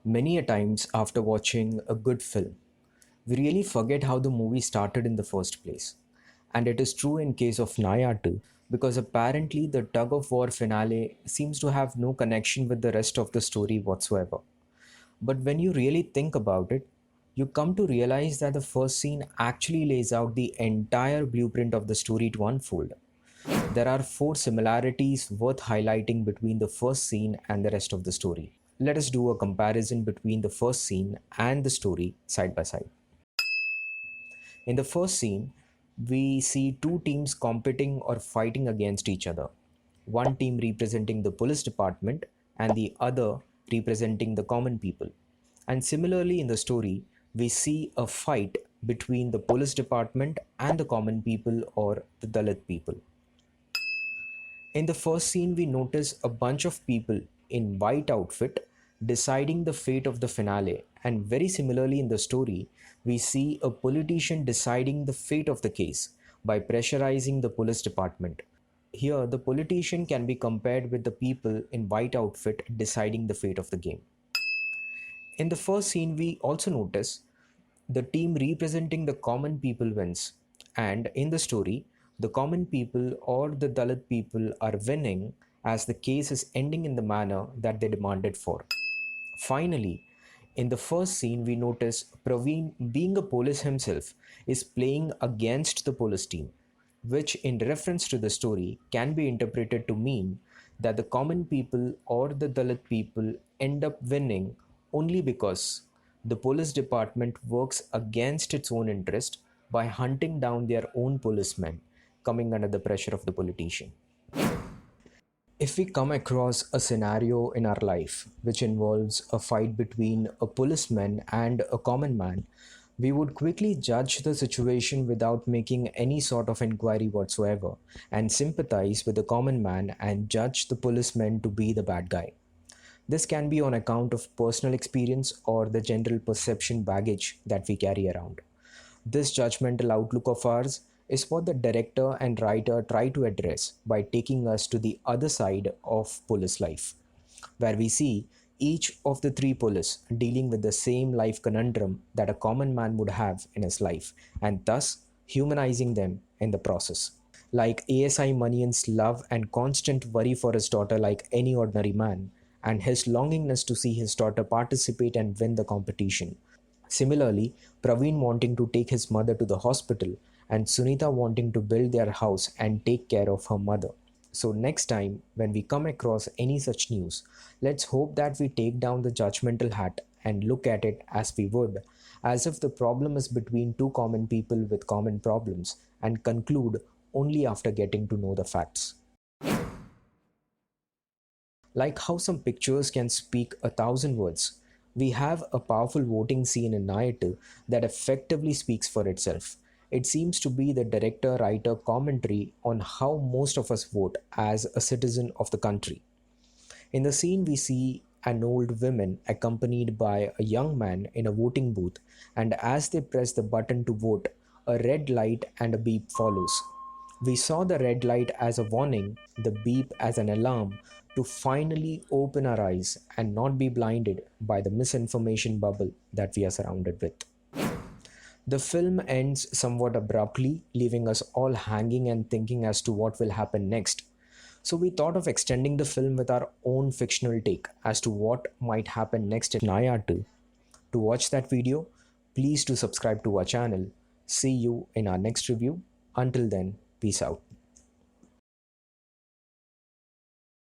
Many a times after watching a good film, we really forget how the movie started in the first place. And it is true in case of Nayattu because apparently the tug of war finale seems to have no connection with the rest of the story whatsoever. But when you really think about it, you come to realize that the first scene actually lays out the entire blueprint of the story to unfold. There are four similarities worth highlighting between the first scene and the rest of the story. Let us do a comparison between the first scene and the story side by side. In the first scene, we see two teams competing or fighting against each other. One team representing the police department and the other representing the common people. And similarly, in the story, we see a fight between the police department and the common people or the Dalit people. In the first scene, we notice a bunch of people in white outfit deciding the fate of the finale, and very similarly in the story, we see a politician deciding the fate of the case by pressurizing the police department. Here, the politician can be compared with the people in white outfit deciding the fate of the game. In the first scene, we also notice the team representing the common people wins, and in the story, the common people or the Dalit people are winning as the case is ending in the manner that they demanded for. Finally, in the first scene, we notice Praveen, being a police himself, is playing against the police team, which, in reference to the story, can be interpreted to mean that the common people or the Dalit people end up winning only because the police department works against its own interest by hunting down their own policemen coming under the pressure of the politician. If we come across a scenario in our life which involves a fight between a policeman and a common man, we would quickly judge the situation without making any sort of inquiry whatsoever and sympathize with the common man and judge the policeman to be the bad guy. This can be on account of personal experience or the general perception baggage that we carry around. This judgmental outlook of ours is what the director and writer try to address by taking us to the other side of police life, where we see each of the three police dealing with the same life conundrum that a common man would have in his life, and thus humanizing them in the process. Like ASI Manian's love and constant worry for his daughter, like any ordinary man, and his longingness to see his daughter participate and win the competition. Similarly, Praveen wanting to take his mother to the hospital and Sunita wanting to build their house and take care of her mother. So, next time when we come across any such news, let's hope that we take down the judgmental hat and look at it as we would, as if the problem is between two common people with common problems, and conclude only after getting to know the facts. Like how some pictures can speak a thousand words, we have a powerful voting scene in Nayattu that effectively speaks for itself. It seems to be the director writer commentary on how most of us vote as a citizen of the country. In the scene, we see an old woman accompanied by a young man in a voting booth, and as they press the button to vote, a red light and a beep follows. We saw the red light as a warning, the beep as an alarm to finally open our eyes and not be blinded by the misinformation bubble that we are surrounded with. The film ends somewhat abruptly, leaving us all hanging and thinking as to what will happen next. So we thought of extending the film with our own fictional take as to what might happen next in Nayattu. To watch that video, please do subscribe to our channel. See you in our next review. Until then, peace out.